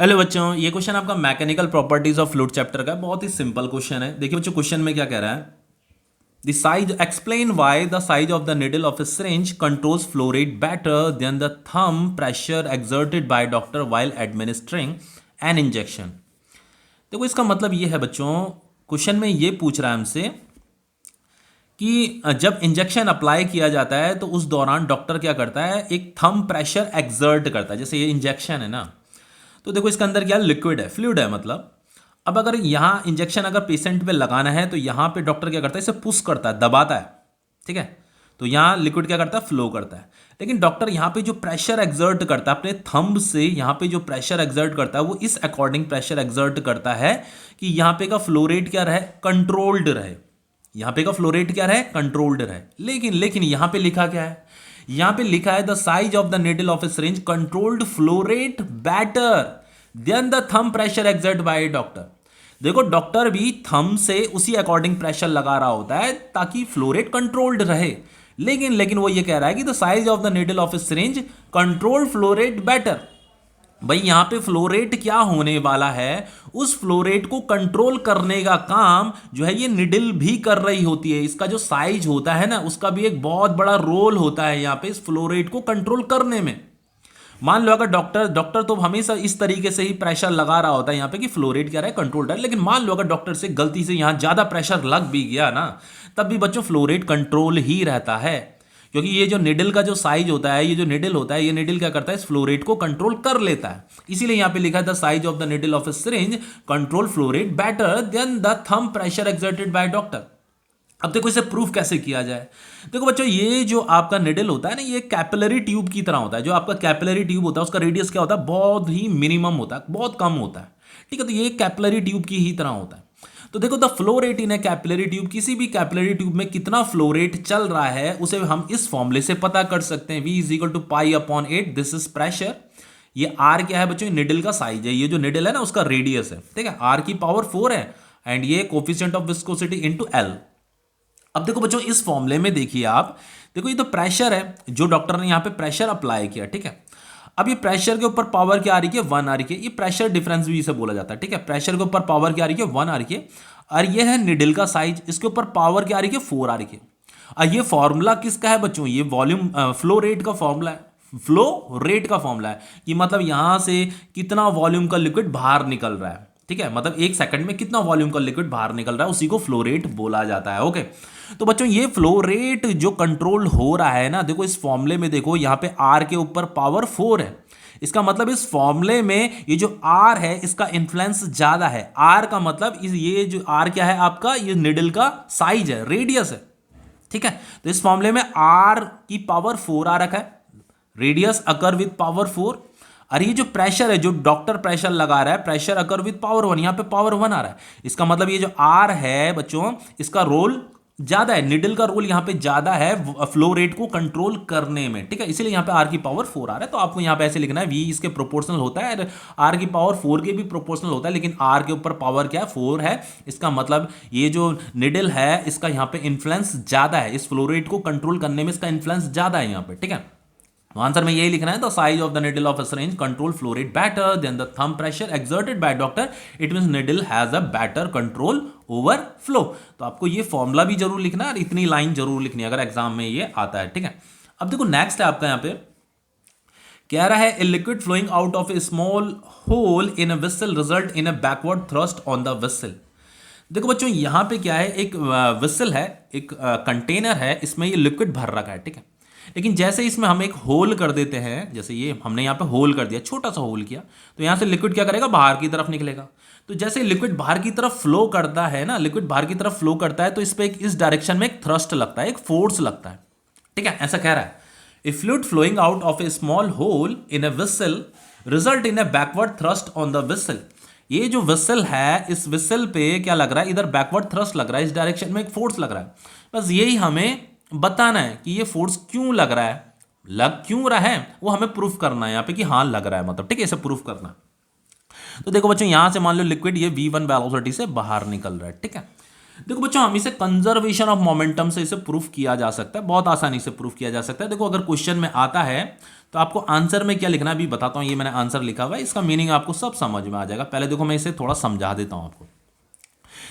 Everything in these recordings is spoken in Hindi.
हेलो बच्चों, ये क्वेश्चन आपका mechanical properties of fluid chapter का है। बहुत ही सिंपल क्वेश्चन है। देखिए बच्चों, क्वेश्चन में क्या कह रहा है, the size explain why the size of the needle of a syringe controls flow rate better than the thumb pressure exerted by doctor while administering an injection। देखो इसका मतलब ये है बच्चों, क्वेश्चन में ये पूछ रहा है हमसे कि जब इंजेक्शन अप्लाई किया जाता है तो उस दौरान डॉक्टर क्या करता है, एक थंब प्रेशर एक्सर्ट करता है। जैसे ये इंजेक्शन है ना, तो देखो इसके अंदर क्या लिक्विड है, फ्लूइड है मतलब। अब अगर यहाँ इंजेक्शन अगर पेशेंट पे लगाना है तो यहाँ पे डॉक्टर क्या करता है, इसे पुश करता है, दबाता है, ठीक है। तो यहाँ लिक्विड क्या करता है, फ्लो करता है। लेकिन डॉक्टर यहाँ पे जो प्रेशर एक्सर्ट करता है अपने थंब से, यहाँ पे जो प्रेशर एक्सर्ट करता है वो इस अकॉर्डिंग प्रेशर एक्सर्ट करता है कि यहाँ पे का फ्लो रेट क्या रहे, कंट्रोल्ड रहे। यहाँ पे का फ्लो रेट क्या रहे, कंट्रोल्ड रहे। लेकिन यहाँ पे लिखा क्या है, यहाँ पे लिखा है the size of the needle of A syringe controlled flow rate better than the thumb pressure exert by doctor. देखो डॉक्टर भी थंब से उसी अकॉर्डिंग प्रेशर लगा रहा होता है ताकि फ्लो रेट कंट्रोल्ड रहे। लेकिन वो ये कह रहा है कि the size of the needle of A syringe control flow rate better. भाई यहाँ पे फ्लो रेट क्या होने वाला है, उस फ्लो रेट को कंट्रोल करने का काम जो है ये निडल भी कर रही होती है। इसका जो साइज होता है ना, उसका भी एक बहुत बड़ा रोल होता है यहाँ पे इस फ्लो रेट को कंट्रोल करने में। मान लो अगर डॉक्टर तो हमेशा इस तरीके से ही प्रेशर लगा रहा होता है यहाँ पे कि फ्लो रेट क्या रहा है, कंट्रोल रहा है। लेकिन मान लो अगर डॉक्टर से गलती से यहाँ ज्यादा प्रेशर लग भी गया ना, तब भी बच्चों फ्लो रेट कंट्रोल ही रहता है, क्योंकि ये जो निडल का जो साइज होता है, ये जो निडल होता है, ये निडल क्या करता है, इस फ्लो रेट को कंट्रोल कर लेता है। इसीलिए यहाँ पे लिखा है the size of the needle of A syringe control flow rate better than the thumb pressure exerted by doctor. अब देखो इसे प्रूफ कैसे किया जाए। देखो बच्चों, ये जो आपका निडल होता है ना, ये कैपिलरी ट्यूब की तरह होता है। जो आपका कैपिलरी ट्यूब होता है उसका रेडियस क्या होता है, बहुत ही मिनिमम होता है, बहुत कम होता है, ठीक है। तो ये कैपिलरी ट्यूब की ही तरह होता है। तो देखो the flow rate in A capillary tube, किसी भी कैपिलरी ट्यूब में कितना फ्लो रेट चल रहा है उसे हम इस फॉर्मूले से पता कर सकते हैं। V is equal to pi upon 8, this is pressure. ये R क्या है बच्चों, निडल का साइज है। ये जो निडल है ना उसका रेडियस है, ठीक है। R की पावर 4 है एंड ये coefficient of viscosity into L। अब देखो बच्चों, इस फॉर्मूले में देखिए आप, देखो ये तो प्रेशर है जो डॉक्टर ने यहाँ पे प्रेशर अप्लाई किया, ठीक है। अब ये प्रेशर के ऊपर पावर क्या आ रही है, 1 आ रही है। ये प्रेशर डिफरेंस भी इसे बोला जाता है, ठीक है। प्रेशर के ऊपर पावर क्या आ रही है, 1 आ रही है। और ये है निडल का साइज, इसके ऊपर पावर क्या आ रही है, 4 आ रही है। और ये फॉर्मूला किसका है बच्चों, ये वॉल्यूम फ्लो रेट का फॉर्मूला है। फ्लो रेट का फॉर्मूला है कि मतलब यहां से कितना वॉल्यूम का लिक्विड बाहर निकल रहा है, ठीक है। मतलब 1 सेकंड में कितना वॉल्यूम का लिक्विड बाहर निकल रहा है, उसी को फ्लो रेट बोला जाता है, ओके। तो बच्चों ये फ्लो रेट जो कंट्रोल हो रहा है ना, देखो इस फॉर्मूले में देखो यहाँ पे R के ऊपर पावर 4 है। इसका मतलब इस फॉर्मूले में ये जो R है इसका इन्फ्लुएंस ज्यादा है। R का मतलब ये जो R क्या है आपका, ये निडल का साइज है, रेडियस है, ठीक है। तो इस फॉर्मूले में R की पावर 4 आ रखा है, रेडियस अकर विद पावर 4। और ये जो प्रेशर है, जो डॉक्टर प्रेशर लगा रहा है, प्रेशर अकर विद पावर 1, यहाँ पे पावर 1 आ रहा है। इसका मतलब ये जो R है बच्चों, इसका रोल ज्यादा है, निडल का रोल यहाँ पे ज्यादा है फ्लो रेट को कंट्रोल करने में, ठीक है। इसीलिए यहाँ पे R की पावर 4 आ रहा है। तो आपको यहाँ पे ऐसे लिखना है, V इसके प्रोपोर्शनल होता है, R की पावर 4 के भी प्रोपोर्शनल होता है, लेकिन R के ऊपर पावर क्या है, 4 है। इसका मतलब ये जो निडल है इसका यहाँ पे इन्फ्लुएंस ज्यादा है, इस फ्लो रेट को कंट्रोल करने में इसका इन्फ्लुएंस ज्यादा है यहाँ पे, ठीक है। आंसर में यही लिखना है, the size of the needle of a syringe control flow rate better than the thumb pressure exerted by doctor, it means needle has a better control over flow. तो आपको ये फॉर्मूला भी जरूर लिखना है और इतनी लाइन जरूर लिखनी है अगर एग्जाम में ये आता है, ठीक है। अब देखो नेक्स्ट है आपका, यहाँ पे कह रहा है, a liquid flowing out of a small hole in a vessel result in a backward thrust on the vessel. देखो बच्चों यहाँ पे क्या है, एक वेसल है, एक कंटेनर है, इसमें ये लिक्विड भर रखा है, ठीक है। लेकिन जैसे इसमें हम एक होल कर देते हैं, जैसे ये हमने यहाँ पे होल कर दिया, छोटा सा होल किया, तो यहाँ से लिक्विड क्या करेगा, बाहर की तरफ निकलेगा। तो जैसे लिक्विड बाहर की तरफ फ्लो करता है ना, लिक्विड बाहर की तरफ फ्लो करता है, तो इस पे इस डायरेक्शन में एक थ्रस्ट लगता है, एक फोर्स लगता है, ठीक है। ऐसा कह रहा है, a fluid flowing out of a small hole in a vessel result in a backward thrust on the vessel. ये जो वेसल है, इस वेसल पे क्या लग रहा है, इधर बैकवर्ड थ्रस्ट लग रहा है, इस डायरेक्शन में एक फोर्स लग रहा है। बस यही हमें बताना है कि ये फोर्स क्यों लग रहा है, लग क्यों रहा है, वो हमें प्रूफ करना है यहाँ पे कि हाँ लग रहा है, मतलब, ठीक है, इसे प्रूफ करना। तो देखो बच्चों, यहां से मान लो लिक्विड ये V1 वेलोसिटी से बाहर निकल रहा है, ठीक है। देखो बच्चों, हम इसे कंजर्वेशन ऑफ मोमेंटम से इसे प्रूफ किया जा सकता है, बहुत आसानी से प्रूफ किया जा सकता है। देखो अगर क्वेश्चन में आता है तो आपको आंसर में क्या लिखना है अभी बताता हूँ। ये मैंने आंसर लिखा हुआ है, इसका मीनिंग आपको सब समझ में आ जाएगा। पहले देखो मैं इसे थोड़ा समझा देता हूँ आपको।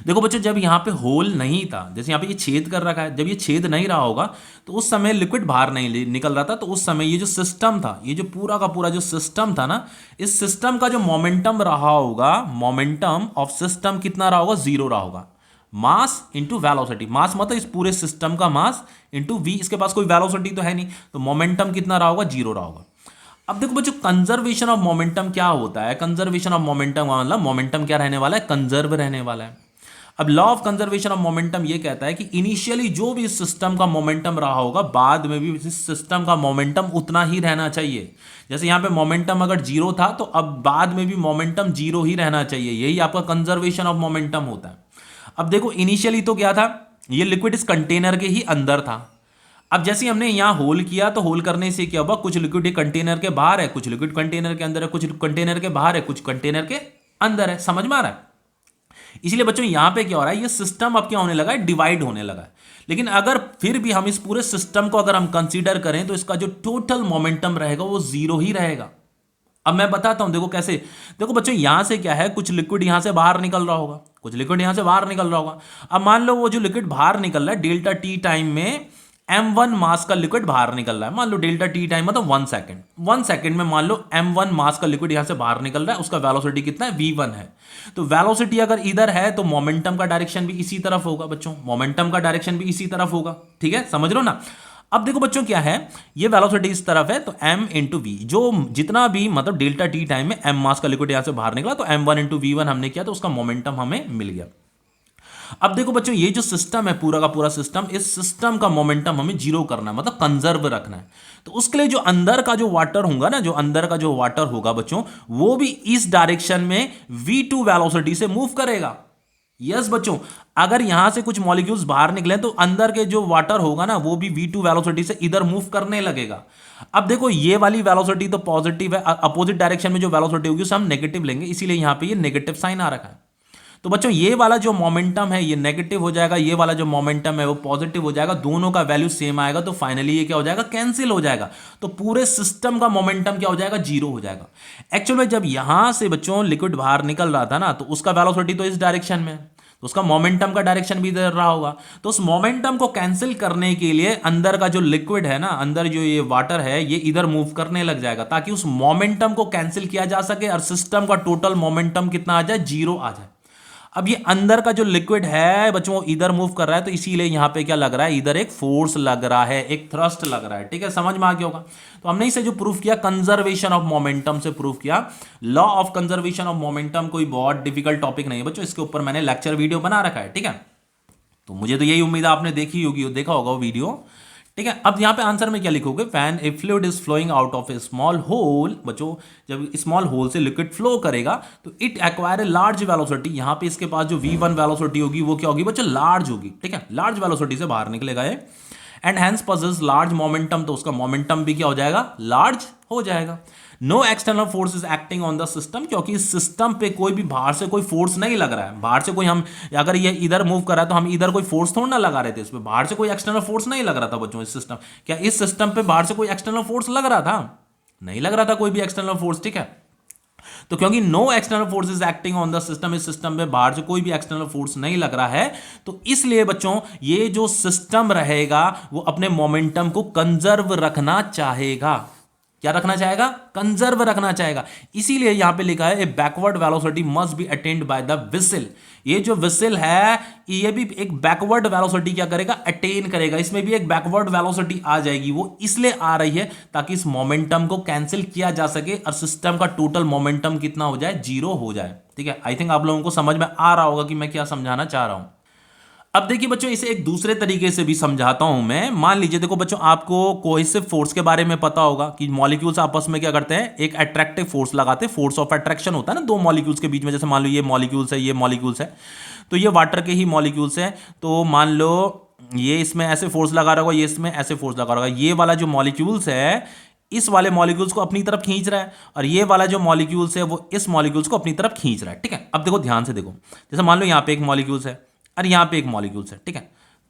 देखो बच्चों, जब यहाँ पे होल नहीं था, जैसे यहाँ पे ये छेद कर रखा है, जब ये छेद नहीं रहा होगा तो उस समय लिक्विड बाहर नहीं निकल रहा था, तो उस समय ये जो सिस्टम था, ये जो पूरा का पूरा जो सिस्टम था ना, इस सिस्टम का जो मोमेंटम रहा होगा, मोमेंटम ऑफ सिस्टम कितना रहा होगा, जीरो रहा होगा। मास इंटू वेलोसिटी, मास मतलब इस पूरे सिस्टम का मास इंटू वी, इसके पास कोई वेलोसिटी तो है नहीं, तो मोमेंटम कितना रहा होगा, जीरो रहा होगा। अब देखो बच्चों, कंजर्वेशन ऑफ मोमेंटम क्या होता है? कंजर्वेशन ऑफ मोमेंटम मतलब मोमेंटम क्या रहने वाला है, कंजर्व रहने वाला है। अब law of conservation of momentum ये कहता है कि इनिशियली जो भी सिस्टम का मोमेंटम रहा होगा, बाद में भी इस सिस्टम का मोमेंटम उतना ही रहना चाहिए। जैसे यहाँ पे मोमेंटम अगर जीरो था, तो अब बाद में भी मोमेंटम जीरो ही रहना चाहिए, यही आपका कंजर्वेशन ऑफ मोमेंटम होता है। अब देखो इनिशियली तो क्या था, ये लिक्विड इस कंटेनर के ही अंदर था। अब जैसे हमने यहाँ होल किया, तो होल करने से क्या हुआ, कुछ लिक्विड कंटेनर के बाहर है, कुछ लिक्विड कंटेनर के अंदर है, कुछ कंटेनर के बाहर है, कुछ कंटेनर के अंदर है। समझ में आ रहा है? इसलिए बच्चों यहां पे क्या हो रहा है, ये सिस्टम अब क्या होने लगा है, डिवाइड होने लगा है। लेकिन अगर फिर भी हम इस पूरे सिस्टम को अगर हम कंसीडर करें, तो इसका जो टोटल मोमेंटम रहेगा वो जीरो ही रहेगा। अब मैं बताता हूं, देखो कैसे। देखो बच्चों, यहां से क्या है, कुछ लिक्विड यहां से बाहर निकल रहा होगा, कुछ लिक्विड यहां से बाहर निकल रहा होगा। अब मान लो वो जो लिक्विड बाहर निकल रहा है, डेल्टा टी टाइम में m1 मास का लिक्विड बाहर निकल रहा है। मान लो डेल्टा टी टाइम मतलब 1 सेकंड, 1 सेकंड में मान लो m1 मास का लिक्विड यहां से बाहर निकल रहा है, उसका वेलोसिटी कितना है, v1 है। तो वेलोसिटी अगर इधर है, तो मोमेंटम का डायरेक्शन भी इसी तरफ होगा बच्चों, मोमेंटम का डायरेक्शन भी इसी तरफ होगा। ठीक है, समझ लो ना। अब देखो बच्चों क्या है, ये वेलोसिटी इस तरफ है, तो m इंटू वी, जो जितना भी मतलब डेल्टा टी टाइम में m मास का लिक्विड यहां से बाहर निकला, तो m1 इंटू v1 हमने किया, तो उसका मोमेंटम हमें मिल गया। अब देखो बच्चों, ये जो सिस्टम है पूरा का पूरा सिस्टम, इस सिस्टम का मोमेंटम हमें जीरो करना है, मतलब कंजर्व रखना है। तो उसके लिए जो अंदर का जो वाटर होगा ना, जो अंदर का जो वाटर होगा बच्चों, वो भी इस डायरेक्शन में v2 वेलोसिटी से मूव करेगा। यस बच्चों, अगर यहां से कुछ मॉलिक्यूल्स बाहर निकले, तो अंदर के जो वाटर होगा ना, वो भी v2 वेलोसिटी से इधर मूव करने लगेगा। अब देखो, ये वाली वेलोसिटी तो पॉजिटिव है, अपोजिट डायरेक्शन में जो वेलोसिटी होगी उसे हम नेगेटिव लेंगे, इसीलिए यहां पे ये नेगेटिव साइन आ रखा है। तो बच्चों, ये वाला जो मोमेंटम है ये नेगेटिव हो जाएगा, ये वाला जो मोमेंटम है वो पॉजिटिव हो जाएगा, दोनों का वैल्यू सेम आएगा, तो फाइनली ये क्या हो जाएगा, कैंसिल हो जाएगा। तो पूरे सिस्टम का मोमेंटम क्या हो जाएगा, जीरो हो जाएगा। एक्चुअल में जब यहां से बच्चों लिक्विड बाहर निकल रहा था ना, तो उसका वेलोसिटी तो इस डायरेक्शन में, तो उसका मोमेंटम का डायरेक्शन भी इधर रहा होगा। तो उस मोमेंटम को कैंसिल करने के लिए अंदर का जो लिक्विड है ना, अंदर जो ये वाटर है, ये इधर मूव करने लग जाएगा, ताकि उस मोमेंटम को कैंसिल किया जा सके और सिस्टम का टोटल मोमेंटम कितना आ जाए, जीरो आ जाए। अब ये अंदर का जो लिक्विड है बच्चों, वो इधर मूव कर रहा है, तो इसीलिए यहां पे क्या लग रहा है, इधर एक फोर्स लग रहा है, एक थ्रस्ट लग रहा है। ठीक है, समझ में आ गया होगा। तो हमने इसे जो प्रूफ किया, कंजर्वेशन ऑफ मोमेंटम से प्रूफ किया। Law of conservation of momentum कोई बहुत डिफिकल्ट टॉपिक नहीं है बच्चों, इसके ऊपर मैंने लेक्चर वीडियो बना रखा है। ठीक है, तो मुझे तो यही उम्मीद है आपने देखी होगी, देखा होगा वो वीडियो। ठीक है, अब यहां पे आंसर में क्या लिखोगे, when a fluid is flowing out of a small hole. बच्चों, जब स्मॉल होल से लिक्विड फ्लो करेगा, तो it acquire a large velocity. यहां पे इसके पास जो v1 वेलोसिटी होगी वो क्या होगी बच्चों, लार्ज होगी। ठीक है, लार्ज वेलोसिटी से बाहर निकलेगा ये, and hence possess large momentum, तो उसका मोमेंटम भी क्या हो जाएगा, लार्ज हो जाएगा। No external force is acting on the system, क्योंकि इस सिस्टम पे कोई भी बाहर से कोई फोर्स नहीं लग रहा है। बाहर से कोई, हम अगर ये इधर मूव कर रहा है तो हम इधर कोई फोर्स थोड़ा ना लगा रहे थे, इस पे बाहर से कोई एक्सटर्नल फोर्स नहीं लग रहा था बच्चों इस सिस्टम। क्या इस सिस्टम पे बाहर से कोई एक्सटर्नल फोर्स लग रहा था, नहीं लग रहा था कोई भी एक्सटर्नल फोर्स। ठीक है, तो क्योंकि no external force is acting on the system, इस सिस्टम में बाहर से कोई भी एक्सटर्नल फोर्स नहीं लग रहा है, तो इसलिए बच्चों ये जो सिस्टम रहेगा वो अपने मोमेंटम को कंजर्व रखना चाहेगा। क्या रखना चाहेगा, कंजर्व रखना चाहेगा। इसीलिए यहां पे लिखा है a backward velocity must be attained by the whistle. ये जो विसल है, ये भी एक बैकवर्ड वेलोसिटी क्या करेगा, अटेन करेगा। इसमें भी एक बैकवर्ड वेलोसिटी आ जाएगी, वो इसलिए आ रही है ताकि इस मोमेंटम को कैंसिल किया जा सके और सिस्टम का टोटल मोमेंटम कितना हो जाए, जीरो हो जाए। ठीक है, आई थिंक आप लोगों को समझ में आ रहा होगा कि मैं क्या समझाना चाह रहा हूं। अब देखिए बच्चों, इसे एक दूसरे तरीके से भी समझाता हूं मैं। मान लीजिए, देखो बच्चों, आपको कोहेसिव फोर्स के बारे में पता होगा कि मॉलिक्यूल्स आपस में क्या करते हैं, एक अट्रैक्टिव फोर्स लगाते हैं। फोर्स ऑफ अट्रैक्शन होता है ना दो मॉलिक्यूल्स के बीच में। जैसे मान लो ये मॉलिक्यूल्स है, ये मॉलिक्यूल्स है, तो ये वाटर के ही मॉलिक्यूल्स है। तो मान लो ये इसमें ऐसे फोर्स लगा रहा होगा, ये इसमें ऐसे फोर्स लगा रहा होगा। ये वाला जो मॉलिक्यूल्स है, इस वाले मॉलिक्यूल्स को अपनी तरफ खींच रहा है, और ये वाला जो मॉलिक्यूल्स है वो इस मॉलिक्यूल्स को अपनी तरफ खींच रहा है। ठीक है, अब देखो ध्यान से देखो, जैसे मान लो यहाँ पे एक मॉलिक्यूल्स है और यहाँ पे एक मॉलिक्यूल्स है। ठीक है,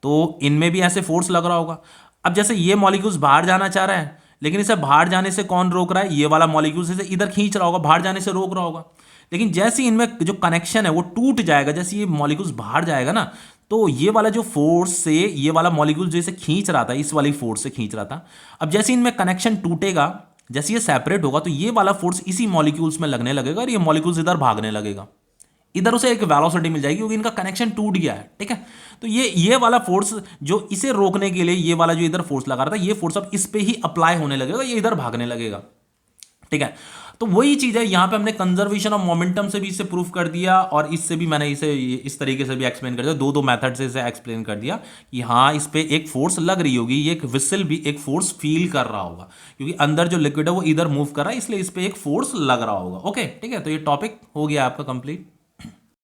तो इनमें भी ऐसे फोर्स लग रहा होगा। अब जैसे ये मॉलिक्यूल्स बाहर जाना चाह रहा है, लेकिन इसे बाहर जाने से कौन रोक रहा है, ये वाला मॉलिक्यूल इसे इधर खींच रहा होगा, बाहर जाने से रोक रहा होगा। लेकिन जैसे ही इनमें जो कनेक्शन है वो टूट जाएगा, जैसे ये मॉलिक्यूल्स बाहर जाएगा ना, तो ये वाला जो फोर्स से ये वाला मॉलिक्यूल जैसे खींच रहा था, इस वाली फोर्स से खींच रहा था, अब जैसे इनमें कनेक्शन टूटेगा, जैसे ये सेपरेट होगा, तो ये वाला फोर्स इसी मॉलिक्यूल्स में लगने लगेगा और ये मॉलिक्यूल्स इधर भागने लगेगा, इधर उसे एक वेलोसिटी मिल जाएगी क्योंकि इनका कनेक्शन टूट गया है। ठीक है, तो ये वाला फोर्स जो इसे रोकने के लिए ये वाला जो इधर फोर्स लगा रहा था, ये फोर्स अब इस पे ही अप्लाई होने लगेगा, ये इधर भागने लगेगा। ठीक है, तो वही चीज है यहां पे हमने कंजर्वेशन ऑफ मोमेंटम से भी इसे प्रूफ कर दिया और इससे भी मैंने इसे इस तरीके से भी एक्सप्लेन कर दिया, दो मेथड से इसे एक्सप्लेन कर दिया कि हाँ इस पे एक फोर्स लग रही होगी, ये एक विसल भी एक फोर्स फील कर रहा होगा क्योंकि अंदर जो लिक्विड है वो इधर मूव कर रहा है, इसलिए इस पे एक फोर्स लग रहा होगा। ओके, ठीक है, तो ये टॉपिक हो गया आपका कंप्लीट।